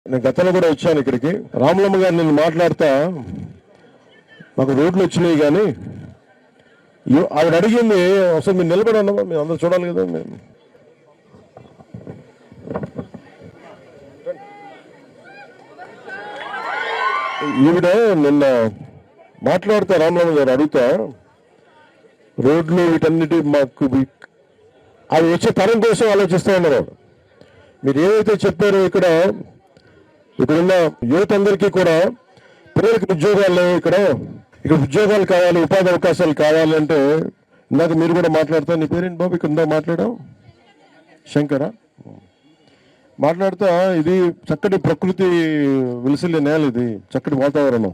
నేను గతంలో కూడా వచ్చాను ఇక్కడికి. రాములమ్మ గారు నేను మాట్లాడతా మాకు రోడ్లు వచ్చినాయి కానీ ఆవిడ అడిగింది అసలు మీరు నిలబడి ఉన్నామా, మీరు అందరూ చూడాలి కదా. మేము ఈవిడ నిన్న మాట్లాడుతా రాములమ్మ గారు అడుగుతా రోడ్లు వీటన్నిటి మాకు అవి వచ్చే తరం కోసం ఆలోచిస్తూ ఉన్నారు. మీరు ఏదైతే చెప్పారో ఇక్కడున్న యువత అందరికీ కూడా పిల్లలకి ఉద్యోగాలు ఇక్కడ ఉద్యోగాలు కావాలి, ఉపాధి అవకాశాలు కావాలి అంటే ఇందాక మీరు కూడా మాట్లాడతా. నీ పేరేంటి బాబు? ఇక్కడ మాట్లాడావు శంకరా. మాట్లాడుతా ఇది చక్కటి ప్రకృతి విలసిల్లే నేల, ఇది చక్కటి వాతావరణం.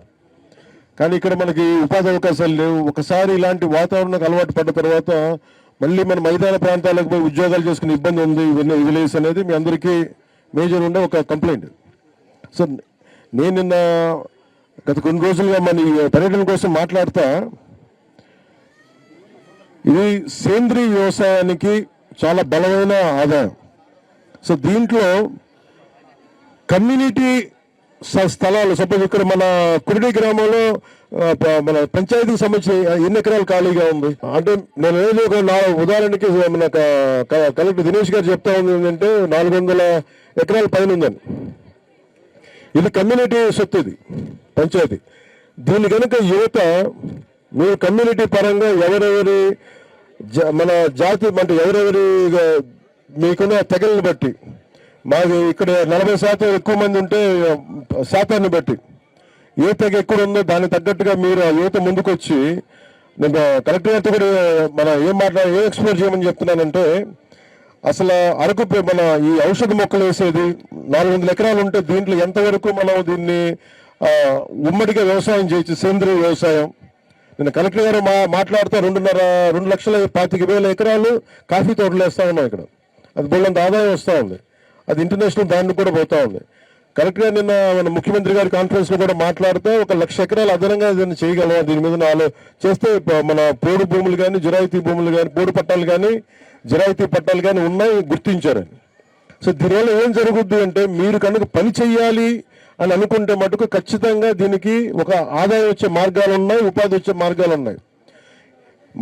కానీ ఇక్కడ మనకి ఉపాధి అవకాశాలు లేవు. ఒకసారి ఇలాంటి వాతావరణానికి అలవాటు పడ్డ తర్వాత మళ్ళీ మన మైదాన ప్రాంతాలకు పోయి ఉద్యోగాలు చేసుకునే ఇబ్బంది ఉంది. విలేజ్ అనేది మీ అందరికీ మేజర్ ఉండే ఒక కంప్లైంట్. సో నేను నిన్న గత కొన్ని రోజులుగా మన పర్యటన కోసం మాట్లాడతా ఇది సేంద్రీయ వ్యవసాయానికి చాలా బలమైన ఆదాయం. సో దీంట్లో కమ్యూనిటీ స్థలాలు, సపోజ్ ఇక్కడ మన కురిడి గ్రామంలో మన పంచాయతీకి సంబంధించి ఎన్ని ఎకరాలు ఖాళీగా ఉంది అంటే నేను ఏదో ఒక ఉదాహరణకి మన కలెక్టర్ దినేష్ గారు చెప్తా ఉంది ఏంటంటే 400 ఎకరాల పైన ఉందని. ఇది కమ్యూనిటీ సొత్తు, ఇది పంచాయతీ. దీని కనుక యువత మీరు కమ్యూనిటీ పరంగా ఎవరెవరి మన జాతి అంటే ఎవరెవరి మీకున్న తెగలను బట్టి మాకు ఇక్కడ 40% ఎక్కువ మంది ఉంటే శాతాన్ని బట్టి ఏ తెగ ఎక్కువ ఉందో దానికి తగ్గట్టుగా మీరు ఆ యువత ముందుకు వచ్చి నేను కలెక్టర్ గారితో కూడా ఏం ఎక్స్ప్లోర్ చేయమని చెప్తున్నానంటే అసలు అరకు మన ఈ ఔషధ మొక్కలు వేసేది 400 ఎకరాలు ఉంటే దీంట్లో ఎంతవరకు మనం దీన్ని ఉమ్మడిగా వ్యవసాయం చేయొచ్చు, సేంద్రీయ వ్యవసాయం. నేను కలెక్టర్ గారు మాట్లాడుతూ 2,25,000 ఎకరాలు కాఫీ తోటలు వేస్తూ ఉన్నాం ఇక్కడ. అది బోళ్ళంత ఆదాయం వస్తూ ఉంది. అది ఇంటర్నేషనల్ బ్రాండ్ కూడా పోతా ఉంది. కరెక్ట్ గా నిన్న మన ముఖ్యమంత్రి గారి కాన్ఫరెన్స్ లో కూడా మాట్లాడుతూ 1,00,000 ఎకరాలు అదనంగా దీన్ని చేయగలం. దీని మీద చేస్తే మన పోడు భూములు కానీ జిరాయితీ భూములు కానీ పోడు పట్టాలు కానీ జిరాయితీ పట్టాలు కానీ ఉన్నాయి గుర్తించారని. సో దీనివల్ల ఏం జరుగుద్ది అంటే మీరు కనుక పని చెయ్యాలి అని అనుకుంటే మటుకు ఖచ్చితంగా దీనికి ఒక ఆదాయం వచ్చే మార్గాలు ఉన్నాయి, ఉపాధి వచ్చే మార్గాలు ఉన్నాయి.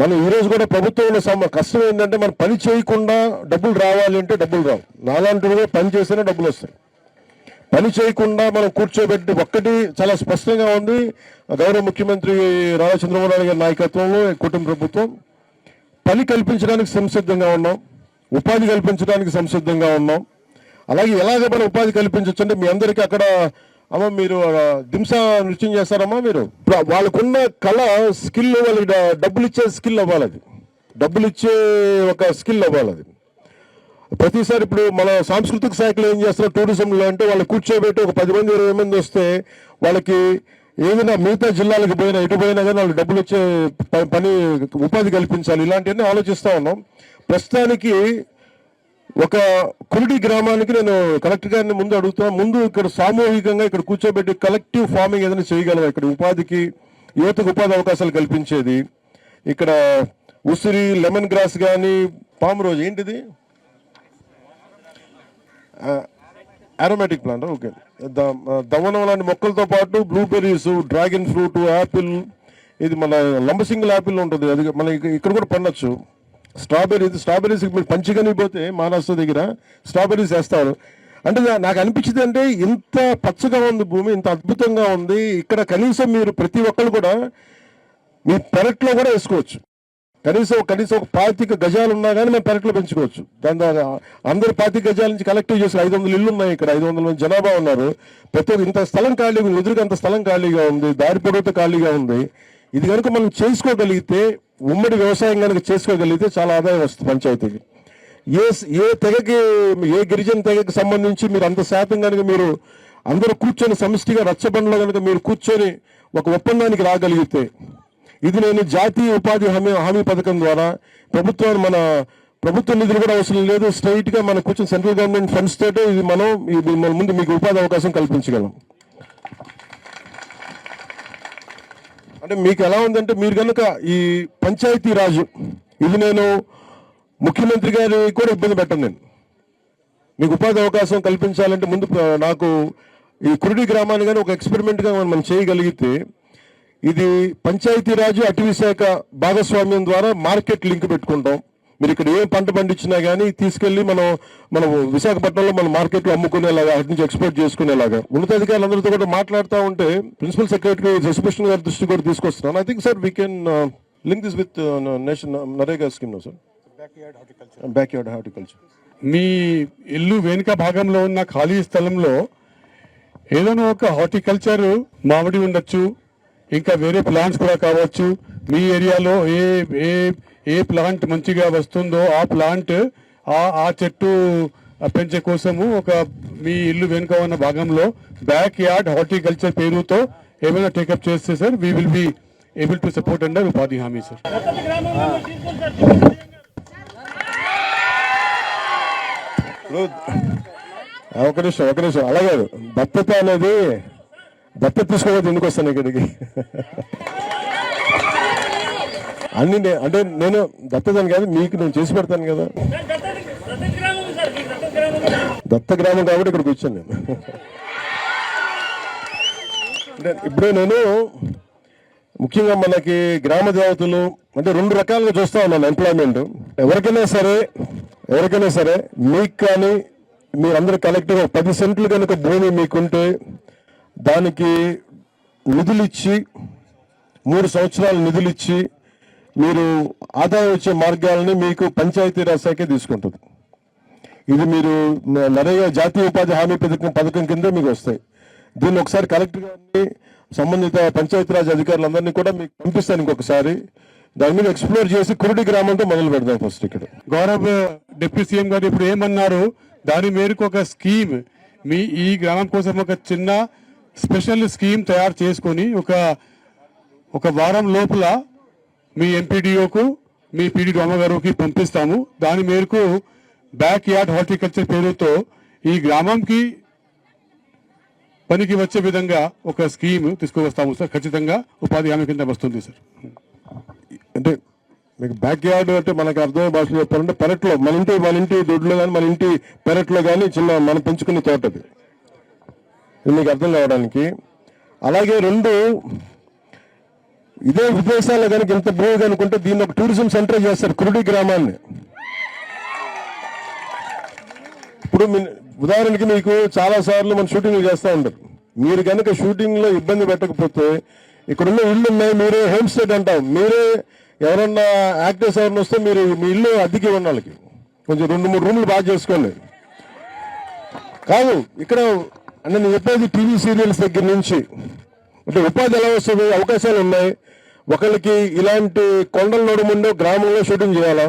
మనం ఈరోజు కూడా ప్రభుత్వంలో కష్టం ఏంటంటే మనం పని చేయకుండా డబ్బులు రావాలి అంటే డబ్బులు రావు. నాలాంటి పని చేస్తేనే డబ్బులు వస్తాయి. పని చేయకుండా మనం కూర్చోబెట్టి ఒక్కటి చాలా స్పష్టంగా ఉంది. గౌరవ ముఖ్యమంత్రి నారా చంద్రబాబు నాయుడు గారి నాయకత్వంలో కుటుంబ ప్రభుత్వం పని కల్పించడానికి సంసిద్ధంగా ఉన్నాం, ఉపాధి కల్పించడానికి సంసిద్ధంగా ఉన్నాం. అలాగే ఎలాగ మనం ఉపాధి కల్పించవచ్చు అంటే మీ అందరికీ అక్కడ అమ్మ మీరు దింసా నృత్యం చేస్తారమ్మా, మీరు వాళ్ళకున్న కళ స్కిల్, వాళ్ళకి డబ్బులు ఇచ్చే స్కిల్ అవ్వాలి, అది డబ్బులు ఇచ్చే ఒక స్కిల్ అవ్వాలి. అది ప్రతిసారి ఇప్పుడు మన సాంస్కృతిక శాఖలో ఏం చేస్తున్నారు టూరిజంలో అంటే వాళ్ళు కూర్చోబెట్టి ఒక 10 మంది 20 మంది వస్తే వాళ్ళకి ఏదైనా మిగతా జిల్లాలకు పోయినా ఎటు పోయినా కానీ వాళ్ళకి డబ్బులు వచ్చే పని ఉపాధి కల్పించాలి. ఇలాంటివన్నీ ఆలోచిస్తూ ఉన్నాం. ప్రస్తుతానికి ఒక కురిడి గ్రామానికి నేను కలెక్టర్ గారిని ముందు అడుగుతాను, ముందు ఇక్కడ సామూహికంగా ఇక్కడ కూర్చోబెట్టి కలెక్టివ్ ఫార్మింగ్ ఏదైనా చేయగలం, ఇక్కడ ఉపాధికి యువతకు ఉపాధి అవకాశాలు కల్పించేది. ఇక్కడ ఉసిరి, లెమన్ గ్రాస్ కానీ పామ్ రోజు ఏంటిది అరోమాటిక్ ప్లాంట్, ఓకే, దవనం లాంటి మొక్కలతో పాటు బ్లూబెర్రీస్, డ్రాగన్ ఫ్రూట్, యాపిల్, ఇది మన లంబసింగిల్ యాపిల్ ఉంటుంది, అది మన ఇక్కడ కూడా పండొచ్చు. స్ట్రాబెర్రీస్ మీరు పంచగనిపోతే మహారాష్ట్ర దగ్గర స్ట్రాబెర్రీస్ వేస్తారు. అంటే నాకు అనిపించింది అంటే ఇంత పచ్చగా ఉంది భూమి, ఇంత అద్భుతంగా ఉంది ఇక్కడ. కనీసం మీరు ప్రతి ఒక్కరు కూడా మీ పెరట్లో కూడా వేసుకోవచ్చు. కనీసం ఒక 25 గజాలు ఉన్నా కానీ మేము పెరట్లో పెంచుకోవచ్చు. దాని ద్వారా అందరు 25 గజాల నుంచి కలెక్టివ్ చేసిన 500 ఇళ్ళు ఉన్నాయి ఇక్కడ, 500 మంది జనాభా ఉన్నారు. ప్రతి ఒక్క ఇంత స్థలం ఖాళీగా ఉంది, ఎదురుగా అంత స్థలం ఖాళీగా ఉంది, దారి పొడవుతో ఖాళీగా ఉంది. ఇది కనుక మనం చేసుకోగలిగితే, ఉమ్మడి వ్యవసాయం కనుక చేసుకోగలిగితే చాలా ఆదాయం వస్తుంది పంచాయతీకి. ఏ తెగకి, ఏ గిరిజన తెగకి సంబంధించి మీరు అంత శాతం కనుక మీరు అందరూ కూర్చొని సమిష్టిగా రచ్చబండలో కనుక మీరు కూర్చొని ఒక ఒప్పందానికి రాగలిగితే, ఇది నేను జాతీయ ఉపాధి హామీ పథకం ద్వారా మన ప్రభుత్వ నిధులు కూడా అవసరం లేదు, స్ట్రైట్ గా మన కూర్చొని సెంట్రల్ గవర్నమెంట్ ఫండ్స్ తోటే ఇది మన ముందు మీకు ఉపాధి అవకాశం కల్పించగలం. అంటే మీకు ఎలా ఉందంటే మీరు కనుక ఈ పంచాయతీ రాజు ఇది నేను ముఖ్యమంత్రి గారి కూడా ఇబ్బంది పెట్టను. నేను మీకు ఉపాధి అవకాశం కల్పించాలంటే ముందు నాకు ఈ కురుడి గ్రామాన్ని కానీ ఒక ఎక్స్పెరిమెంట్గా మనం చేయగలిగితే ఇది పంచాయతీరాజు అటవీ శాఖ భాగస్వామ్యం ద్వారా మార్కెట్ లింక్ పెట్టుకుంటాం. మీరు ఇక్కడ ఏ పంట పండించినా కానీ తీసుకెళ్లి మనం విశాఖపట్నంలో మన మార్కెట్లో అమ్ముకునేలాగా, అటు నుంచి ఎక్స్పోర్ట్ చేసుకునేలాగా ఉన్నతాధికారులందరితో కూడా మాట్లాడుతూ ఉంటే ప్రిన్సిపల్ సెక్రటరీ శశిభూషణ్ గారి దృష్టి కూడా తీసుకొస్తున్నాను. I think sir we can link this with nation NREGA scheme sir. Backyard horticulture. మీ ఇల్లు వెనుక భాగంలో ఉన్న ఖాళీ స్థలంలో ఏదైనా ఒక హార్టికల్చర్ మామిడి ఉండొచ్చు, ఇంకా వేరే ప్లాంట్స్ కూడా కావచ్చు. మీ ఏరియాలో ఏ ప్లాంట్ మంచిగా వస్తుందో ఆ ప్లాంట్ ఆ చెట్టు పెంచే కోసము ఒక మీ ఇల్లు వెనుక ఉన్న భాగంలో బ్యాక్ యార్డ్ హార్టికల్చర్ పేరుతో ఏమైనా టేకప్ చేస్తే sir we will be able to support under ఉపాధి హామీ సార్. ఒక నిమిషం అలాగే దత్తత అనేది దత్తత తీసుకోవద్దు, ఎందుకు వస్తాను ఇక్కడికి అన్ని అంటే నేను దత్తతని కాదు, మీకు నేను చేసి పెడతాను కదా. దత్త గ్రామం కాబట్టి ఇక్కడికి వచ్చాను నేను. అంటే ఇప్పుడే నేను ముఖ్యంగా మనకి గ్రామ దేవతలు అంటే రెండు రకాలుగా చూస్తా ఉన్నాను ఎంప్లాయ్మెంట్. ఎవరికైనా సరే మీకు కానీ మీరందరూ కలెక్టివ్ 10 సెంట్లు కనుక భూమి మీకుంటే దానికి నిధులిచ్చి 3 సంవత్సరాలు నిధులిచ్చి మీరు ఆదాయం వచ్చే మార్గాలని మీకు పంచాయతీరాజ్ శాఖే తీసుకుంటుంది. ఇది మీరు నరేగా జాతీయ ఉపాధి హామీ పథకం కింద మీకు వస్తాయి. దీన్ని ఒకసారి కలెక్టర్ గారిని సంబంధిత పంచాయతీరాజ్ అధికారులందరినీ కూడా మీకు పంపిస్తాను ఇంకొకసారి. దాని మీద ఎక్స్ప్లోర్ చేసి కురుడి గ్రామంతో మొదలు పెడదాం ఫస్ట్. ఇక్కడ గౌరవ్ డిప్యూటీ సీఎం గారు ఇప్పుడు ఏమన్నారు, దాని మేరకు ఒక స్కీమ్ మీ ఈ గ్రామం కోసం ఒక చిన్న స్పెషల్ స్కీమ్ తయారు చేసుకొని ఒక వారం లోపల మీ ఎంపీడీఓకు మీ పీడీఓ అమ్మగారికి పంపిస్తాము. దాని మేరకు బ్యాక్ యార్డ్ హార్టికల్చర్ పేరుతో ఈ గ్రామంకి పనికి వచ్చే విధంగా ఒక స్కీమ్ తీసుకువస్తాము సార్. ఖచ్చితంగా ఉపాధి హామీ కింద వస్తుంది సార్. అంటే మీకు బ్యాక్ యార్డ్ అంటే మనకు అర్థమయ్యే భాషలో చెప్పాలంటే పెరట్లో మన ఇంటి దొడ్లో కానీ మన ఇంటి పెరట్లో కానీ చిన్న మనం పెంచుకునే తోటది, ఇది మీకు అర్థం కావడానికి. అలాగే రెండు ఇదే విదేశాల్లో కనుక ఇంత భూమి కనుకుంటే దీన్ని ఒక టూరిజం సెంటర్ చేస్తారు కురుడి గ్రామాన్ని. ఇప్పుడు ఉదాహరణకి మీకు చాలా సార్లు మన షూటింగ్లు చేస్తూ ఉంటారు. మీరు కనుక షూటింగ్లో ఇబ్బంది పెట్టకపోతే ఇక్కడున్న ఇళ్ళు ఉన్నాయి, మీరే హోమ్ స్టే అంటాం, మీరే ఎవరన్నా యాక్టర్స్ ఎవరన్నా వస్తే మీరు మీ ఇల్లు అద్దెకి ఇవ్వండి వాళ్ళకి, కొంచెం 2-3 రూమ్లు బాగా చేసుకోండి. కాదు ఇక్కడ అంటే నేను చెప్పేది టీవీ సీరియల్స్ దగ్గర నుంచి అంటే ఉపాధి ఎలా వస్తుంది, అవకాశాలు ఉన్నాయి. ఒకరికి ఇలాంటి కొండల నడుముండో గ్రామంలో షూటింగ్ చేయాలా,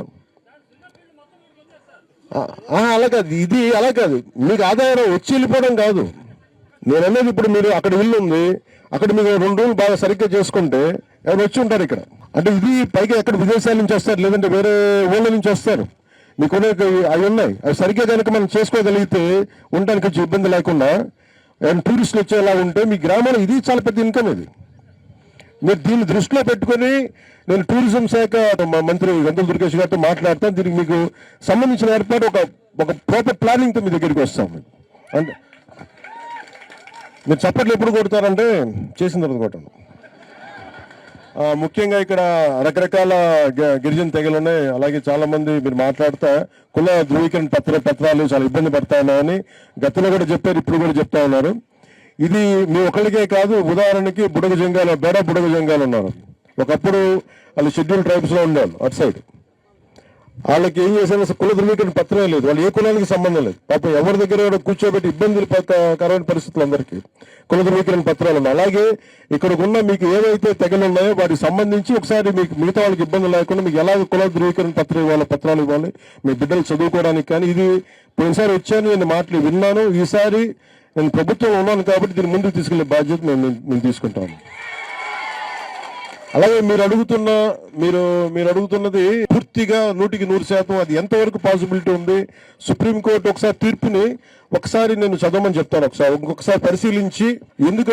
అలా కాదు, ఇది అలా కాదు. మీకు ఆదాయం వచ్చి వెళ్ళిపోవడం కాదు నేను అనేది. ఇప్పుడు మీరు అక్కడ ఇల్లు ఉంది, అక్కడ మీరు 2 రోజులు బాగా సరిగ్గా చేసుకుంటే ఎవరు వచ్చి ఉంటారు ఇక్కడ. అంటే ఇది పైగా ఎక్కడ విదేశాల నుంచి వస్తారు, లేదంటే వేరే ఊళ్ళ నుంచి వస్తారు. మీకు అవి ఉన్నాయి, అవి సరిగ్గా కనుక మనం చేసుకోగలిగితే ఉండడానికి కొంచెం ఇబ్బంది లేకుండా టూరిస్టులు వచ్చేలా ఉంటే మీ గ్రామంలో ఇది చాలా పెద్ద ఇన్కమ్. ఇది మీరు దీన్ని దృష్టిలో పెట్టుకొని నేను టూరిజం శాఖ మంత్రి గంటల దుర్గేష్ గారితో మాట్లాడతాను. దీనికి మీకు సంబంధించిన ఏర్పాటు ఒక ప్రాపర్ ప్లానింగ్తో మీ దగ్గరికి వస్తాం. అంటే మీరు చప్పట్లు ఎప్పుడు కొడతారంటే చేసిన తర్వాత కొట్టాను. ముఖ్యంగా ఇక్కడ రకరకాల గిరిజన తెగలు ఉన్నాయి. అలాగే చాలా మంది మీరు మాట్లాడుతా కుల ధృవీకరణ పత్రాలు చాలా ఇబ్బంది పడతా ఉన్నాయని గతంలో కూడా చెప్పారు, ఇప్పుడు కూడా చెప్తా ఉన్నారు. ఇది మీ ఒకరికే కాదు. ఉదాహరణకి బేడ బుడగ జంగాలు ఉన్నారు. ఒకప్పుడు వాళ్ళు షెడ్యూల్ ట్రైబ్స్ లో ఉండేవాళ్ళు అటు సైడ్. వాళ్ళకి ఏం చేశారు, కుల ధృవీకరణ పత్రమే లేదు, వాళ్ళు ఏ కులానికి సంబంధం లేదు. పాపం ఎవరి దగ్గర కూర్చోబెట్టి ఇబ్బందులు కరమైన పరిస్థితులు అందరికీ కుల ధృవీకరణ పత్రాలు ఉన్నాయి. అలాగే ఇక్కడ ఉన్న మీకు ఏవైతే తెగలు ఉన్నాయో వాటికి సంబంధించి ఒకసారి మీకు మిగతా వాళ్ళకి ఇబ్బంది లేకుండా మీకు ఎలా కుల ధృవీకరణ పత్రాలు ఇవ్వాలి, మీ బిడ్డలు చదువుకోవడానికి. కానీ ఇది పోయినసారి వచ్చాను, నేను విన్నాను. ఈసారి నేను ప్రభుత్వం ఉన్నాను కాబట్టి దీన్ని ముందుకు తీసుకెళ్లే బాధ్యత మేము తీసుకుంటాము. అలాగే మీరు అడుగుతున్నది పూర్తిగా 100% అది ఎంతవరకు పాసిబిలిటీ ఉంది. సుప్రీంకోర్టు ఒకసారి తీర్పుని నేను చదవమని చెప్తాను. ఇంకొకసారి పరిశీలించి ఎందుకు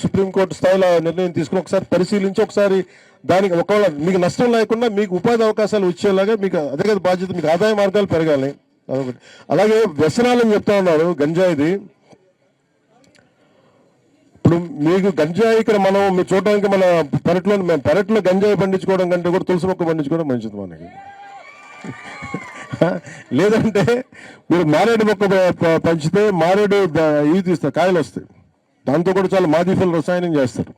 సుప్రీంకోర్టు స్థాయిలో నిర్ణయం తీసుకుని ఒకసారి పరిశీలించి ఒకసారి దానికి ఒకవేళ మీకు నష్టం లేకుండా మీకు ఉపాధి అవకాశాలు వచ్చేలాగా మీకు అదే కదా బాధ్యత, మీకు ఆదాయ మార్గాలు పెరగాలి. అదొకటి. అలాగే వ్యసనాలని చెప్తా ఉన్నారు, గంజాయిది. ఇప్పుడు మీకు గంజాయి ఇక్కడ మనం మీరు చూడడానికి మన పెరట్లో గంజాయి పండించుకోవడం కంటే కూడా తులసి మొక్క పండించుకోవడం మంచిది మనకి. లేదంటే మీరు మారేడు మొక్క పంచితే మారేడు ఇవి తీస్తారు, కాయలు వస్తాయి. దాంతో కూడా చాలా మాదిఫల రసాయనం చేస్తారు.